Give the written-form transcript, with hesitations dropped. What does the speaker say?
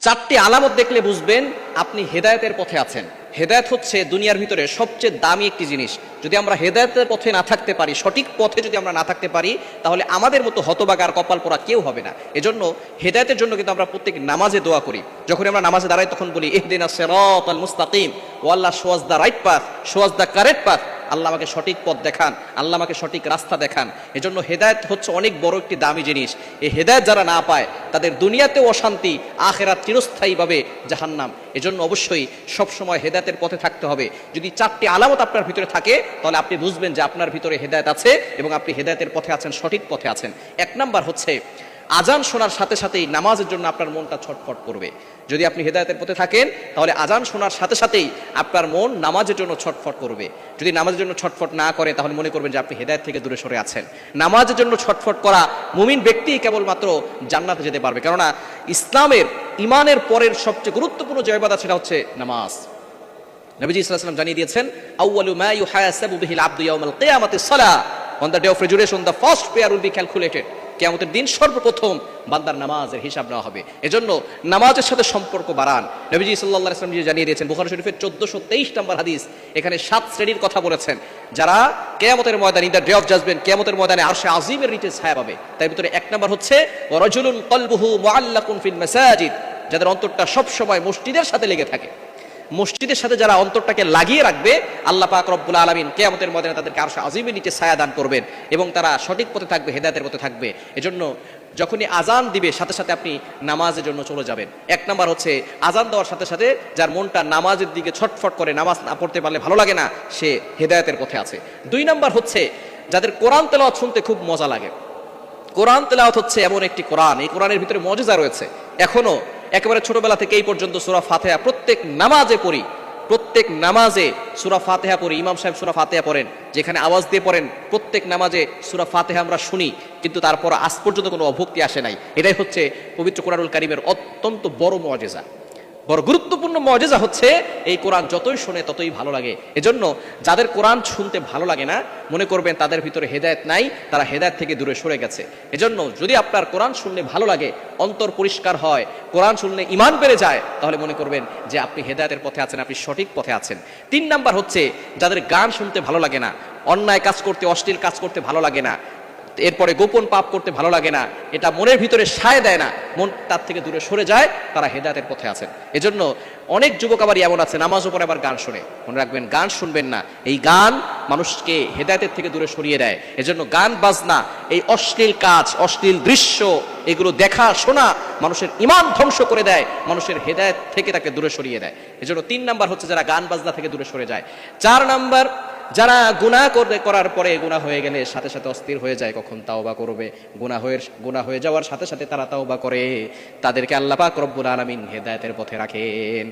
চারটি আলামত দেখলে বুঝবেন আপনি হেদায়েতের পথে আছেন। হেদায়েত হচ্ছে দুনিয়ার ভিতরে সবচেয়ে দামি একটি জিনিস। যদি আমরা হেদায়েতের পথে না থাকতে পারি, সঠিক পথে যদি আমরা না থাকতে পারি, তাহলে আমাদের মতো হতবাগা আর কপাল পোড়া কেউ হবে না। এজন্য হেদায়েতের জন্য কিন্তু আমরা প্রত্যেক নামাজে দোয়া করি। যখন আমরা নামাজে দাঁড়াই তখন বলি ইহদিনাস সিরাতাল মুস্তাকিম, O Allah show us the right path, show us the correct path. আল্লাহ আমাকে সঠিক পথ দেখান, আল্লাহ আমাকে সঠিক রাস্তা দেখান। এজন্য হেদায়েত হচ্ছে অনেক বড় একটি দামি জিনিস। এই হেদায়েত যারা না পায় তাদের দুনিয়াতেও অশান্তি, আখিরাত চিরস্থায়ীভাবে জাহান্নাম। এজন্য অবশ্যই সবসময় হেদায়েতের পথে থাকতে হবে। যদি চারটি আলামত আপনার ভিতরে থাকে তাহলে আপনি বুঝবেন যে আপনার ভিতরে হেদায়েত আছে এবং আপনি হেদায়েতের পথে আছেন, সঠিক পথে আছেন। এক নাম্বার হচ্ছে আজান শোনার সাথে সাথেই নামাজের জন্য আপনার মনটা ছটফট করবে। যদি আপনি হেদায়েতের পথে থাকেন তাহলে আজান শোনার সাথে সাথেই আপনার মন নামাজের জন্য ছটফট করবে। যদি নামাজের জন্য ছটফট না করে তাহলে মনে করবেন যে আপনি হেদায়েত থেকে দূরে সরে আছেন। নামাজের জন্য ছটফট করা মুমিন ব্যক্তি কেবলমাত্র জান্নাতে যেতে পারবে। কেননা ইসলামের ইমানের পরের সবচেয়ে গুরুত্বপূর্ণ যে ইবাদত সেটা হচ্ছে নামাজ। নবীজি সাল্লাল্লাহু আলাইহি ওয়াসাল্লাম জানিয়ে দিয়েছেন, আউয়ালু মা ইউহাসাবু বিহিল আবদু ইয়াউমাল কিয়ামাতিস সালাহ, on the day of resurrection the first prayer will be calculated. কিয়ামতের দিন সর্বপ্রথম বান্দার নামাজের হিসাব নেওয়া হবে। এজন্য নামাজের সাথে সম্পর্ক বাড়ান। নবীজি সাল্লাল্লাহু আলাইহি ওয়াসাল্লাম জানিয়ে দিয়েছেন, বুখারী শরীফের 1423 নম্বর হাদিস, এখানে 7 শ্রেণীর কথা বলেছেন যারা কিয়ামতের ময়দানে, in the day of judgement, কিয়ামতের ময়দানে আরশে আজিমের নিচে ছায়া পাবে। তার ভিতরে এক নাম্বার হচ্ছে ওয়া রাজুলুন কলবুহু মুআল্লাকুন ফিল মাসাজিদ, যাদের অন্তরটা সব সময় মসজিদের সাথে লেগে থাকে। মসজিদের সাথে যারা অন্তরটাকে লাগিয়ে রাখবে, আল্লাহ পাক রব্বুল আলামিন কিয়ামতের ময়দানে তাদেরকে আরশে আজিমের নিচে ছায়া দান করবেন এবং তারা সঠিক পথে থাকবে, হেদায়েতের পথে থাকবে। এজন্য যখনই আজান দিবে সাথে সাথে আপনি নামাজের জন্য চলে যাবেন। এক নাম্বার হচ্ছে আজান দেওয়ার সাথে সাথে যার মনটা নামাজের দিকে ছটফট করে, নামাজ না পড়তে পারলে ভালো লাগে না, সে হেদায়েতের পথে আছে। 2 নাম্বার হচ্ছে যাদের কোরআন তেলাওয়াত শুনতে খুব মজা লাগে। কোরআন তেলাওয়াত হচ্ছে এমন একটি কোরআন, এই কোরআনের ভিতরে মুজিজা রয়েছে। এখনো একেবারে ছোটবেলা থেকে এই পর্যন্ত সূরা ফাতিহা প্রত্যেক নামাজে পড়ি, প্রত্যেক নামাজে সূরা ফাতিহা পড়ি। ইমাম সাহেব সূরা ফাতিহা পড়েন, যেখানে আওয়াজ দিয়ে পড়েন, প্রত্যেক নামাজে সূরা ফাতিহা আমরা শুনি, কিন্তু তারপর আজ পর্যন্ত কোনো অভক্তি আসে নাই। এটাই হচ্ছে পবিত্র কোরআনুল কারীমের অত্যন্ত বড় মুজিজা, বড় গুরুত্বপূর্ণ মুজিজা হচ্ছে এই কোরআন যতই শুনে ততই ভালো লাগে। এজন্য যাদের কোরআন শুনতে ভালো লাগে না, মনে করবেন তাদের ভিতরে হেদায়েত নাই, তারা হেদায়েত থেকে দূরে সরে গেছে। এজন্য যদি আপনার কোরআন শুনলে ভালো লাগে, অন্তর পরিষ্কার হয়, কোরআন শুনলে ঈমান বেড়ে যায়, তাহলে মনে করবেন যে আপনি হেদায়েতের পথে আছেন, আপনি সঠিক পথে আছেন। 3 নাম্বার হচ্ছে যাদের গান শুনতে ভালো লাগে না, অন্যায় কাজ করতে, অশ্লীল কাজ করতে ভালো লাগে না, এরপরে গোপন পাপ করতে ভালো লাগে না, এটা মনের ভিতরে সায় দেয় না, মন তার থেকে দূরে সরে যায়, তারা হেদায়েতের পথে আছেন। এজন্য অনেক যুবক আবার এমন আছে নামাজ উপরে আবার গান শোনে। মনে রাখবেন, গান শুনবেন না, এই গান মানুষকে হেদায়েতের থেকে দূরে সরিয়ে দেয়। এজন্য গান বাজনা, এই অশ্লীল কাজ, অশ্লীল দৃশ্য, এগুলো দেখা শোনা মানুষের ঈমান ধ্বংস করে দেয়, মানুষের হেদায়েত থেকে তাকে দূরে সরিয়ে দেয়। এজন্য 3 নাম্বার হচ্ছে যারা গান বাজনা থেকে দূরে সরে যায়। 4 নাম্বার যারা গুনাহ করার পরে, গুনাহ হয়ে গেলে সাথে সাথে অস্থির হয়ে যায় কখন তাওবা করবে, গুনাহ হয়ে যাওয়ার সাথে সাথে তারা তাওবা করে, তাদেরকে আল্লাহ পাক রব্বুল আলামিন হেদায়েতের পথে রাখেন।